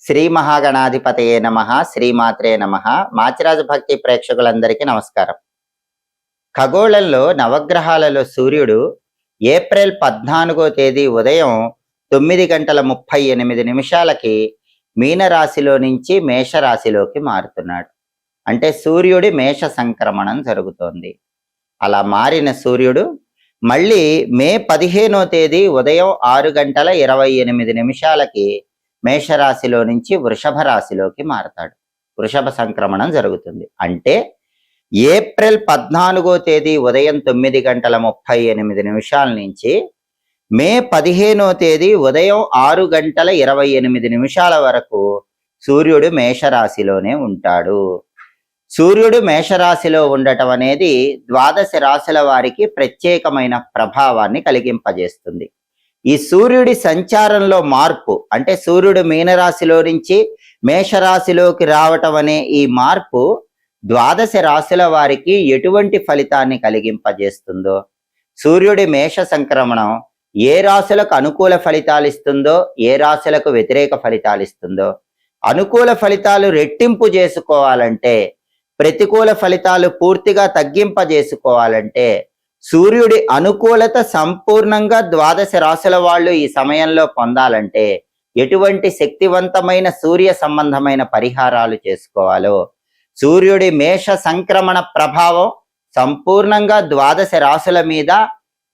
శ్రీ మహాగణాధిపతయే నమః, శ్రీమాత్రే నమః. మాచిరాజు భక్తి ప్రేక్షకులందరికీ నమస్కారం. ఖగోళంలో నవగ్రహాలలో సూర్యుడు ఏప్రిల్ 14వ తేదీ ఉదయం 9:38 మీనరాశిలో నుంచి మేషరాశిలోకి మారుతున్నాడు. అంటే సూర్యుడి మేష సంక్రమణం జరుగుతోంది. అలా మారిన సూర్యుడు మళ్ళీ మే 15వ తేదీ ఉదయం 6:28 మేషరాశిలో నుంచి వృషభ రాశిలోకి మారతాడు. వృషభ సంక్రమణం జరుగుతుంది. అంటే ఏప్రిల్ 14వ తేదీ ఉదయం 9:38 నుంచి మే 15వ తేదీ ఉదయం 6:28 వరకు సూర్యుడు మేషరాశిలోనే ఉంటాడు. సూర్యుడు మేషరాశిలో ఉండటం అనేది ద్వాదశ రాశుల వారికి ప్రత్యేకమైన ప్రభావాన్ని కలిగింపజేస్తుంది. ఈ సూర్యుడి సంచారంలో మార్పు, అంటే సూర్యుడు మీనరాశిలో నుంచి మేషరాశిలోకి రావటం అనే ఈ మార్పు ద్వాదశ రాశుల వారికి ఎటువంటి ఫలితాన్ని కలిగింపజేస్తుందో, సూర్యుడి మేష సంక్రమణం ఏ రాశులకు అనుకూల ఫలితాలు ఇస్తుందో, ఏ రాశులకు వ్యతిరేక ఫలితాలు ఇస్తుందో, అనుకూల ఫలితాలు రెట్టింపు చేసుకోవాలంటే, ప్రతికూల ఫలితాలు పూర్తిగా తగ్గింపజేసుకోవాలంటే సూర్యుడి అనుకూలత సంపూర్ణంగా ద్వాదశ రాశుల వాళ్ళు ఈ సమయంలో పొందాలంటే ఎటువంటి శక్తివంతమైన సూర్య సంబంధమైన పరిహారాలు చేసుకోవాలో, సూర్యుడి మేష సంక్రమణ ప్రభావం సంపూర్ణంగా ద్వాదశ రాశుల మీద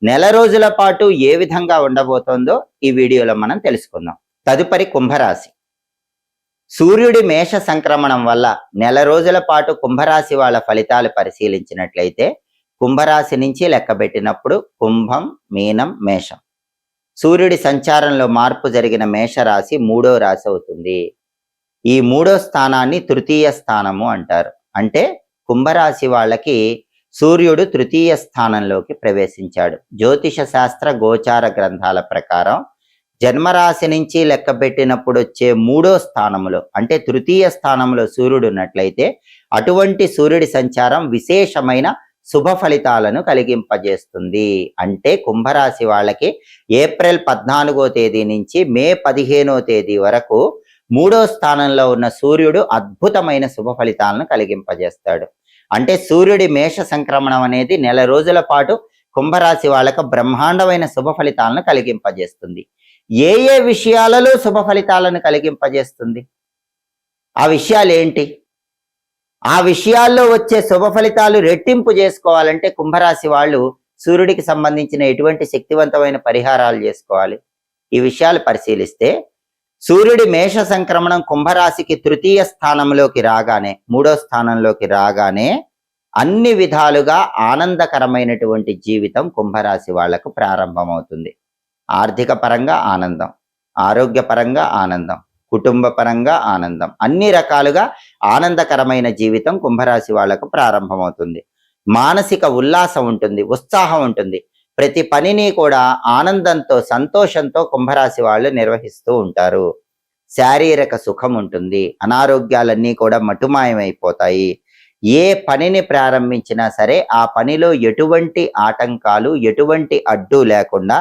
నెల రోజుల పాటు ఏ విధంగా ఉండబోతోందో ఈ వీడియోలో మనం తెలుసుకుందాం. తదుపరి కుంభరాశి. సూర్యుడి మేష సంక్రమణం వల్ల నెల రోజుల పాటు కుంభరాశి వాళ్ళ ఫలితాలు పరిశీలించినట్లయితే కుంభరాశి నుంచి లెక్కబెట్టినప్పుడు కుంభం, మీనం, మేషం. సూర్యుడి సంచారంలో మార్పు జరిగిన మేషరాశి 3వ రాశి అవుతుంది. ఈ 3వ స్థానాన్ని తృతీయ స్థానము అంటారు. అంటే కుంభరాశి వాళ్ళకి సూర్యుడు తృతీయ స్థానంలోకి ప్రవేశించాడు. జ్యోతిష శాస్త్ర గోచార గ్రంథాల ప్రకారం జన్మరాశి నుంచి లెక్కబెట్టినప్పుడు వచ్చే 3వ స్థానంలో, అంటే తృతీయ స్థానంలో సూర్యుడు ఉన్నట్లయితే అటువంటి సూర్యుడి సంచారం విశేషమైన శుభ ఫలితాలను కలిగింపజేస్తుంది. అంటే కుంభరాశి వాళ్ళకి ఏప్రిల్ 14వ తేదీ నుంచి మే 15వ తేదీ వరకు 3వ స్థానంలో ఉన్న సూర్యుడు అద్భుతమైన శుభ ఫలితాలను కలిగింపజేస్తాడు. అంటే సూర్యుడి మేష సంక్రమణం అనేది నెల రోజుల పాటు కుంభరాశి వాళ్ళకు బ్రహ్మాండమైన శుభ ఫలితాలను కలిగింపజేస్తుంది. ఏ ఏ విషయాలలో శుభ ఫలితాలను కలిగింపజేస్తుంది? ఆ విషయాలు ఏంటి? ఆ విషయాల్లో వచ్చే శుభ ఫలితాలు రెట్టింపు చేసుకోవాలంటే కుంభరాశి వాళ్ళు సూర్యుడికి సంబంధించిన ఎటువంటి శక్తివంతమైన పరిహారాలు చేసుకోవాలి? ఈ విషయాలు పరిశీలిస్తే సూర్యుడి మేష సంక్రమణం కుంభరాశికి తృతీయ స్థానంలోకి రాగానే, 3వ స్థానంలోకి రాగానే అన్ని విధాలుగా ఆనందకరమైనటువంటి జీవితం కుంభరాశి వాళ్లకు ప్రారంభమవుతుంది. ఆర్థిక పరంగా ఆనందం, ఆరోగ్యపరంగా ఆనందం, కుటుంబ పరంగా ఆనందం, అన్ని రకాలుగా ఆనందకరమైన జీవితం కుంభరాశి వాళ్లకు ప్రారంభమవుతుంది. మానసిక ఉల్లాసం ఉంటుంది, ఉత్సాహం ఉంటుంది. ప్రతి పనిని కూడా ఆనందంతో, సంతోషంతో కుంభరాశి వాళ్ళు నిర్వహిస్తూ ఉంటారు. శారీరక సుఖం ఉంటుంది. అనారోగ్యాలన్నీ కూడా మటుమాయమైపోతాయి. ఏ పనిని ప్రారంభించినా సరే ఆ పనిలో ఎటువంటి ఆటంకాలు, ఎటువంటి అడ్డు లేకుండా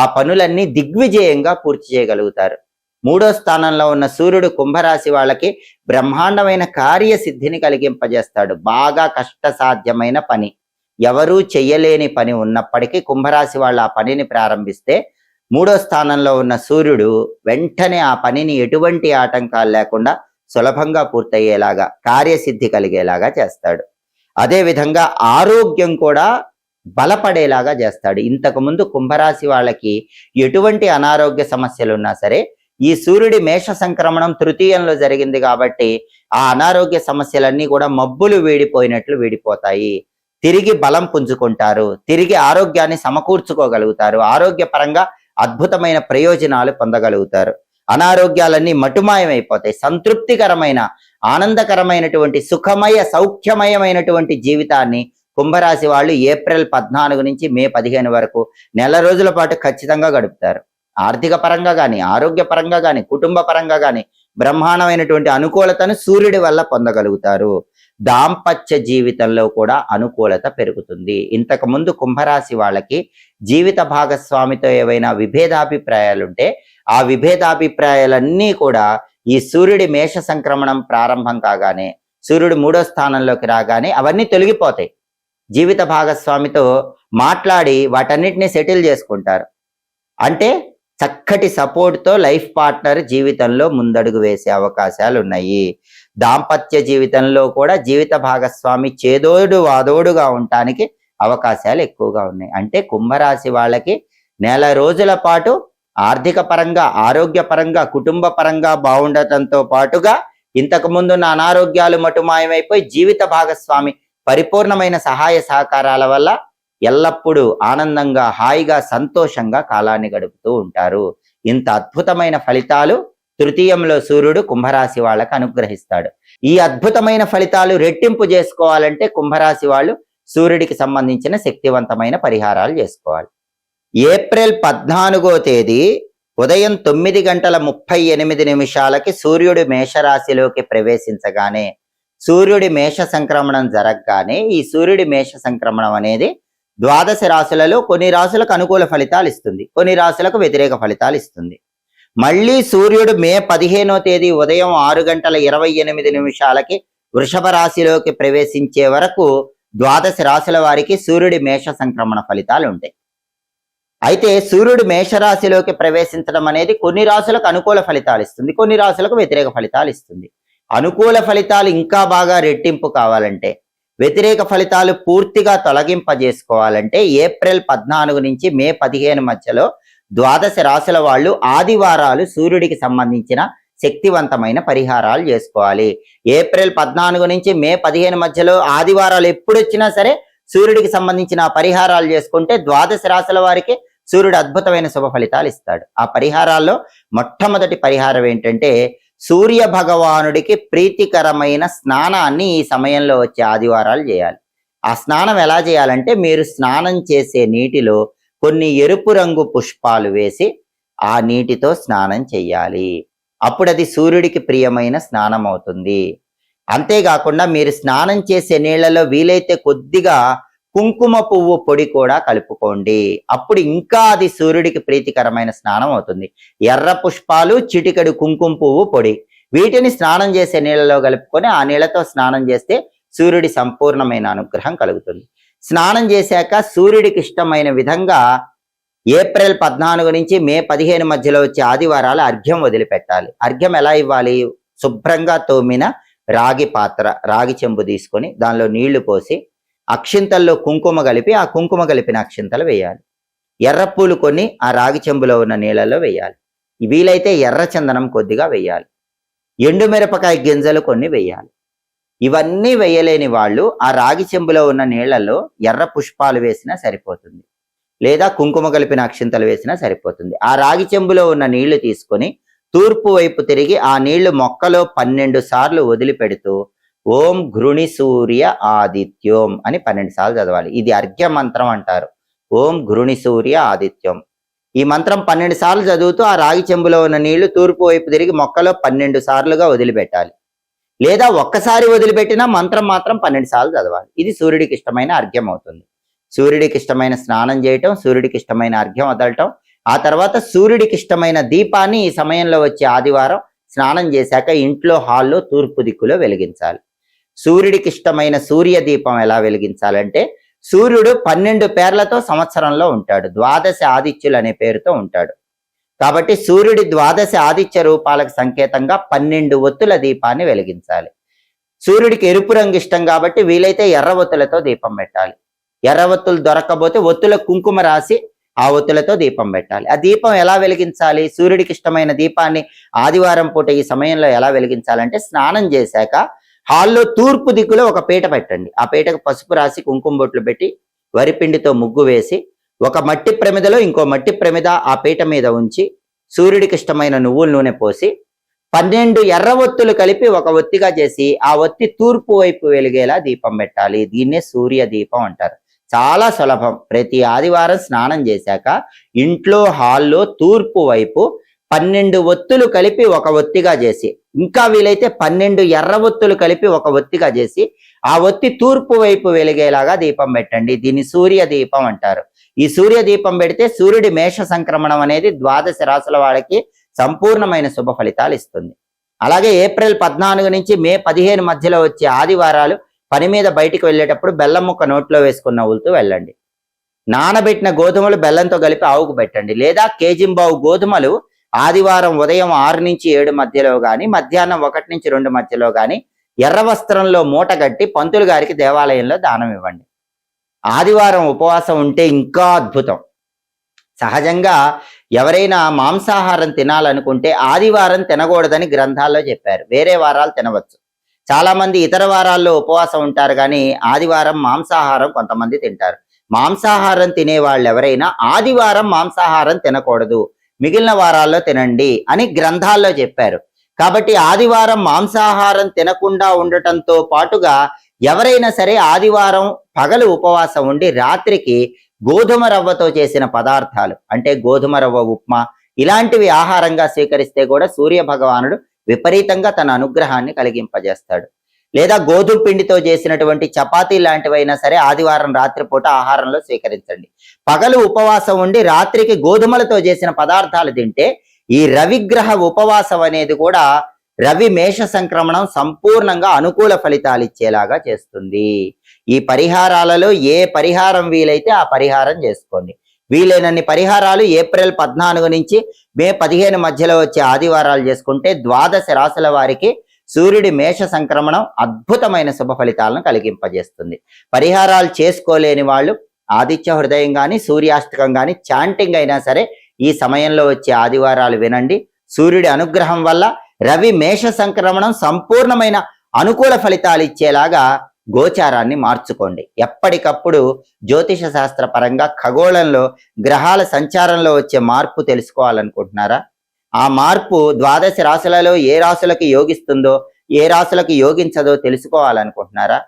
ఆ పనులన్నీ దిగ్విజయంగా పూర్తి చేయగలుగుతారు. 3వ స్థానంలో ఉన్న సూర్యుడు కుంభరాశి వాళ్ళకి బ్రహ్మాండమైన కార్యసిద్ధిని కలిగింపజేస్తాడు. బాగా కష్టసాధ్యమైన పని, ఎవరూ చెయ్యలేని పని ఉన్నప్పటికీ కుంభరాశి వాళ్ళు ఆ పనిని ప్రారంభిస్తే 3వ స్థానంలో ఉన్న సూర్యుడు వెంటనే ఆ పనిని ఎటువంటి ఆటంకాలు లేకుండా సులభంగా పూర్తయ్యేలాగా, కార్యసిద్ధి కలిగేలాగా చేస్తాడు. అదేవిధంగా ఆరోగ్యం కూడా బలపడేలాగా చేస్తాడు. ఇంతకుముందు కుంభరాశి వాళ్ళకి ఎటువంటి అనారోగ్య సమస్యలు ఉన్నా సరే ఈ సూర్యుడి మేష సంక్రమణం తృతీయంలో జరిగింది కాబట్టి ఆ అనారోగ్య సమస్యలన్నీ కూడా మబ్బులు వీడిపోయినట్లు వీడిపోతాయి. తిరిగి బలం పుంజుకుంటారు, తిరిగి ఆరోగ్యాన్ని సమకూర్చుకోగలుగుతారు, ఆరోగ్యపరంగా అద్భుతమైన ప్రయోజనాలు పొందగలుగుతారు. అనారోగ్యాలన్నీ మటుమాయమైపోతాయి. సంతృప్తికరమైన, ఆనందకరమైనటువంటి, సుఖమయ, సౌఖ్యమయమైనటువంటి జీవితాన్ని కుంభరాశి వాళ్ళు ఏప్రిల్ 14 నుంచి మే 15 వరకు నెల రోజుల పాటు ఖచ్చితంగా గడుపుతారు. ఆర్థిక పరంగా కానీ, ఆరోగ్యపరంగా కానీ, కుటుంబ పరంగా కానీ బ్రహ్మాండమైనటువంటి అనుకూలతను సూర్యుడి వల్ల పొందగలుగుతారు. దాంపత్య జీవితంలో కూడా అనుకూలత పెరుగుతుంది. ఇంతకు ముందు కుంభరాశి వాళ్ళకి జీవిత భాగస్వామితో ఏవైనా విభేదాభిప్రాయాలుంటే ఆ విభేదాభిప్రాయాలన్నీ కూడా ఈ సూర్యుడి మేష సంక్రమణం ప్రారంభం కాగానే, సూర్యుడు 3వ స్థానంలోకి రాగానే అవన్నీ తొలగిపోతాయి. జీవిత భాగస్వామితో మాట్లాడి వాటన్నిటిని సెటిల్ చేసుకుంటారు. అంటే చక్కటి సపోర్ట్తో లైఫ్ పార్ట్నర్ జీవితంలో ముందడుగు వేసే అవకాశాలు ఉన్నాయి. దాంపత్య జీవితంలో కూడా జీవిత భాగస్వామి చేదోడు వాదోడుగా ఉండటానికి అవకాశాలు ఎక్కువగా ఉన్నాయి. అంటే కుంభరాశి వాళ్ళకి నెల రోజుల పాటు ఆర్థిక పరంగా, ఆరోగ్య పరంగా, కుటుంబ పరంగా బాగుండటంతో పాటుగా ఇంతకు ముందున్న అనారోగ్యాలు మటుమాయమైపోయి జీవిత భాగస్వామి పరిపూర్ణమైన సహాయ సహకారాల వల్ల ఎల్లప్పుడూ ఆనందంగా, హాయిగా, సంతోషంగా కాలాన్ని గడుపుతూ ఉంటారు. ఇంత అద్భుతమైన ఫలితాలు తృతీయంలో సూర్యుడు కుంభరాశి వాళ్ళకు అనుగ్రహిస్తాడు. ఈ అద్భుతమైన ఫలితాలు రెట్టింపు చేసుకోవాలంటే కుంభరాశి వాళ్ళు సూర్యుడికి సంబంధించిన శక్తివంతమైన పరిహారాలు చేసుకోవాలి. ఏప్రిల్ 14వ తేదీ ఉదయం 9:38 సూర్యుడు మేషరాశిలోకి ప్రవేశించగానే, సూర్యుడి మేష సంక్రమణం జరగగానే, ఈ సూర్యుడి మేష సంక్రమణం అనేది ద్వాదశ రాశులలో కొన్ని రాశులకు అనుకూల ఫలితాలు ఇస్తుంది, కొన్ని రాశులకు వ్యతిరేక ఫలితాలు ఇస్తుంది. మళ్ళీ సూర్యుడు మే 15వ తేదీ ఉదయం 6:28 వృషభ రాశిలోకి ప్రవేశించే వరకు ద్వాదశ రాశుల వారికి సూర్యుడి మేష సంక్రమణ ఫలితాలు ఉంటాయి. అయితే సూర్యుడు మేషరాశిలోకి ప్రవేశించడం అనేది కొన్ని రాశులకు అనుకూల ఫలితాలు ఇస్తుంది, కొన్ని రాశులకు వ్యతిరేక ఫలితాలు ఇస్తుంది. అనుకూల ఫలితాలు ఇంకా బాగా రెట్టింపు కావాలంటే, వ్యతిరేక ఫలితాలు పూర్తిగా తొలగింపజేసుకోవాలంటే ఏప్రిల్ 14 నుంచి మే 15 మధ్యలో ద్వాదశ రాశుల వాళ్ళు ఆదివారాలు సూర్యుడికి సంబంధించిన శక్తివంతమైన పరిహారాలు చేసుకోవాలి. ఏప్రిల్ 14 నుంచి మే 15 మధ్యలో ఆదివారాలు ఎప్పుడు వచ్చినా సరే సూర్యుడికి సంబంధించిన పరిహారాలు చేసుకుంటే ద్వాదశ రాశుల వారికి సూర్యుడు అద్భుతమైన శుభ ఫలితాలు ఇస్తాడు. ఆ పరిహారాల్లో మొట్టమొదటి పరిహారం ఏంటంటే, సూర్య భగవానుడికి ప్రీతికరమైన స్నానాన్ని ఈ సమయంలో వచ్చే ఆదివారాలు చేయాలి. ఆ స్నానం ఎలా చేయాలంటే, మీరు స్నానం చేసే నీటిలో కొన్ని ఎరుపు రంగు పుష్పాలు వేసి ఆ నీటితో స్నానం చెయ్యాలి. అప్పుడు అది సూర్యుడికి ప్రియమైన స్నానం అవుతుంది. అంతేకాకుండా మీరు స్నానం చేసే నీళ్లలో వీలైతే కొద్దిగా కుంకుమ పువ్వు పొడి కూడా కలుపుకోండి. అప్పుడు ఇంకా అది సూర్యుడికి ప్రీతికరమైన స్నానం అవుతుంది. ఎర్ర పుష్పాలు, చిటికెడు కుంకుమ పువ్వు పొడి, వీటిని స్నానం చేసే నీళ్ళలో కలుపుకొని ఆ నీళ్లతో స్నానం చేస్తే సూర్యుడి సంపూర్ణమైన అనుగ్రహం కలుగుతుంది. స్నానం చేశాక సూర్యుడికి ఇష్టమైన విధంగా ఏప్రిల్ 14 నుంచి మే 15 మధ్యలో వచ్చే ఆదివారాలు అర్ఘ్యం వదిలిపెట్టాలి. అర్ఘ్యం ఎలా ఇవ్వాలి? శుభ్రంగా తోమిన రాగి పాత్ర, రాగి చెంబు తీసుకొని దానిలో నీళ్లు పోసి అక్షింతల్లో కుంకుమ కలిపి ఆ కుంకుమ కలిపిన అక్షింతలు వేయాలి. ఎర్రపూలు కొన్ని ఆ రాగి చెంబులో ఉన్న నీళ్ళలో వేయాలి. వీలైతే ఎర్ర చందనం కొద్దిగా వేయాలి. ఎండుమిరపకాయ గింజలు కొన్ని వేయాలి. ఇవన్నీ వేయలేని వాళ్ళు ఆ రాగి చెంబులో ఉన్న నీళ్లలో ఎర్ర పుష్పాలు వేసినా సరిపోతుంది, లేదా కుంకుమ కలిపిన అక్షింతలు వేసినా సరిపోతుంది. ఆ రాగి చెంబులో ఉన్న నీళ్లు తీసుకొని తూర్పు వైపు తిరిగి ఆ నీళ్లు మొక్కలో 12 సార్లు వదిలిపెడుతూ ఓం ఘృణి సూర్య ఆదిత్యోం అని 12 సార్లు చదవాలి. ఇది అర్ఘ్య మంత్రం అంటారు. ఓం ఘృణి సూర్య ఆదిత్యం. ఈ మంత్రం 12 సార్లు చదువుతూ ఆ రాగి చెంబులో ఉన్న నీళ్లు తూర్పు వైపు తిరిగి మొక్కలో 12 సార్లుగా వదిలిపెట్టాలి. లేదా ఒక్కసారి వదిలిపెట్టినా మంత్రం మాత్రం 12 సార్లు చదవాలి. ఇది సూర్యుడికి ఇష్టమైన అర్ఘ్యం అవుతుంది. సూర్యుడికి ఇష్టమైన స్నానం చేయటం, సూర్యుడికి ఇష్టమైన అర్ఘ్యం వదలటం, ఆ తర్వాత సూర్యుడికి ఇష్టమైన దీపాన్ని ఈ సమయంలో వచ్చే ఆదివారం స్నానం చేశాక ఇంట్లో హాల్లో తూర్పు దిక్కులో వెలిగించాలి. సూర్యుడికి ఇష్టమైన సూర్య దీపం ఎలా వెలిగించాలంటే, సూర్యుడు 12 పేర్లతో సంవత్సరంలో ఉంటాడు, ద్వాదశ ఆదిత్యులు అనే పేరుతో ఉంటాడు. కాబట్టి సూర్యుడి ద్వాదశ ఆదిత్య రూపాలకు సంకేతంగా 12 ఒత్తుల దీపాన్ని వెలిగించాలి. సూర్యుడికి ఎరుపు రంగు ఇష్టం కాబట్టి వీలైతే ఎర్ర ఒత్తులతో దీపం పెట్టాలి. ఎర్ర ఒత్తులు దొరకకపోతే ఒత్తుల కుంకుమ రాసి ఆ ఒత్తులతో దీపం పెట్టాలి. ఆ దీపం ఎలా వెలిగించాలి? సూర్యుడికి ఇష్టమైన దీపాన్ని ఆదివారం పూట ఈ సమయంలో ఎలా వెలిగించాలంటే, స్నానం చేశాక హాల్లో తూర్పు దిక్కులో ఒక పీట పెట్టండి. ఆ పీటకు పసుపు రాసి కుంకుమ బొట్లు పెట్టి వరిపిండితో ముగ్గు వేసి ఒక మట్టి ప్రమిదలో ఇంకో మట్టి ప్రమిద ఆ పీట మీద ఉంచి సూర్యుడికి ఇష్టమైన నువ్వుల నూనె పోసి 12 ఎర్ర ఒత్తులు కలిపి ఒక ఒత్తిగా చేసి ఆ ఒత్తి తూర్పు వైపు వెలిగేలా దీపం పెట్టాలి. దీన్నే సూర్య దీపం అంటారు. చాలా సులభం. ప్రతి ఆదివారం స్నానం చేశాక ఇంట్లో హాల్లో తూర్పు వైపు 12 ఒత్తులు కలిపి ఒక ఒత్తిగా చేసి, ఇంకా వీలైతే 12 ఎర్ర ఒత్తులు కలిపి ఒక ఒత్తిగా చేసి ఆ ఒత్తి తూర్పు వైపు వెలిగేలాగా దీపం పెట్టండి. దీన్ని సూర్య దీపం అంటారు. ఈ సూర్య దీపం పెడితే సూర్యుడి మేష సంక్రమణం అనేది ద్వాదశ రాశుల వాళ్ళకి సంపూర్ణమైన శుభ ఫలితాలు ఇస్తుంది. అలాగే ఏప్రిల్ 14 నుంచి మే 15 మధ్యలో వచ్చే ఆదివారాలు పని మీద బయటికి వెళ్ళేటప్పుడు బెల్లం ముక్క నోట్లో వేసుకుని నవ్వులుతూ వెళ్ళండి. నానబెట్టిన గోధుమలు బెల్లంతో కలిపి ఆవుకు పెట్టండి. లేదా కేజింబావు గోధుమలు ఆదివారం ఉదయం 6 నుంచి 7 మధ్యలో కానీ మధ్యాహ్నం 1 నుంచి 2 మధ్యలో కానీ ఎర్ర వస్త్రంలో మూట కట్టి పంతులు గారికి దేవాలయంలో దానం ఇవ్వండి. ఆదివారం ఉపవాసం ఉంటే ఇంకా అద్భుతం. సహజంగా ఎవరైనా మాంసాహారం తినాలనుకుంటే ఆదివారం తినకూడదని గ్రంథాల్లో చెప్పారు. వేరే వారాలు తినవచ్చు. చాలా మంది ఇతర వారాల్లో ఉపవాసం ఉంటారు, కానీ ఆదివారం మాంసాహారం కొంతమంది తింటారు. మాంసాహారం తినే వాళ్ళు ఎవరైనా ఆదివారం మాంసాహారం తినకూడదు, మిగిలిన వారాల్లో తినండి అని గ్రంథాల్లో చెప్పారు. కాబట్టి ఆదివారం మాంసాహారం తినకుండా ఉండటంతో పాటుగా ఎవరైనా సరే ఆదివారం పగలు ఉపవాసం ఉండి రాత్రికి గోధుమ రవ్వతో చేసిన పదార్థాలు అంటే గోధుమ రవ్వ ఉప్మా ఇలాంటివి ఆహారంగా స్వీకరిస్తే కూడా సూర్య భగవానుడు విపరీతంగా తన అనుగ్రహాన్ని కలిగింపజేస్తాడు. లేదా గోధుమ పిండితో చేసినటువంటి చపాతీ లాంటివైనా సరే ఆదివారం రాత్రిపూట ఆహారంలో స్వీకరించండి. పగలు ఉపవాసం ఉండి రాత్రికి గోధుమలతో చేసిన పదార్థాలు తింటే ఈ రవిగ్రహ ఉపవాసం అనేది కూడా రవి మేష సంక్రమణం సంపూర్ణంగా అనుకూల ఫలితాలు ఇచ్చేలాగా చేస్తుంది. ఈ పరిహారాలలో ఏ పరిహారం వీలైతే ఆ పరిహారం చేసుకోండి. వీలైనన్ని పరిహారాలు ఏప్రిల్ 14 నుంచి మే 15 మధ్యలో వచ్చే ఆదివారాలు చేసుకుంటే ద్వాదశ రాశుల వారికి సూర్యుడి మేష సంక్రమణం అద్భుతమైన శుభ ఫలితాలను కలిగింపజేస్తుంది. పరిహారాలు చేసుకోలేని వాళ్ళు ఆదిత్య హృదయం కానీ సూర్యాష్టకం కానీ చాంటింగ్ అయినా సరే ఈ సమయంలో వచ్చే ఆదివారాలు వినండి. సూర్యుడి అనుగ్రహం వల్ల రవి మేష సంక్రమణం సంపూర్ణమైన అనుకూల ఫలితాలు ఇచ్చేలాగా గోచారాన్ని మార్చుకోండి. ఎప్పటికప్పుడు జ్యోతిష శాస్త్ర పరంగా ఖగోళంలో గ్రహాల సంచారంలో వచ్చే మార్పు తెలుసుకోవాలనుకుంటున్నారా? ఆ మార్పు ద్వాదశ రాశులలో ఏ రాశులకు యోగిస్తుందో ఏ రాశులకు యోగించదో తెలుసుకోవాలనుకుంటున్నారా?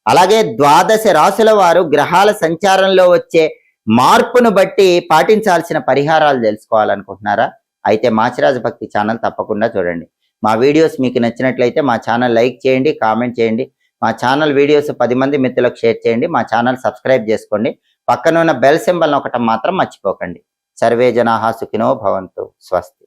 అలాగే ద్వాదశ రాశుల వారు గ్రహాల సంచారంలో వచ్చే మార్పును బట్టి పాటించాల్సిన పరిహారాలు తెలుసుకోవాలనుకుంటున్నారా? అయితే మాచిరాజు భక్తి ఛానల్ తప్పకుండా చూడండి. మా వీడియోస్ మీకు నచ్చినట్లయితే మా ఛానల్ లైక్ చేయండి, కామెంట్ చేయండి. మా ఛానల్ వీడియోస్ 10 మంది మిత్రులకు షేర్ చేయండి. మా ఛానల్ సబ్స్క్రైబ్ చేసుకోండి. పక్కన ఉన్న బెల్ సింబల్ నొక్కటం మాత్రం మర్చిపోకండి. సర్వే జనాః సుఖినో భవంతు. స్వస్తి.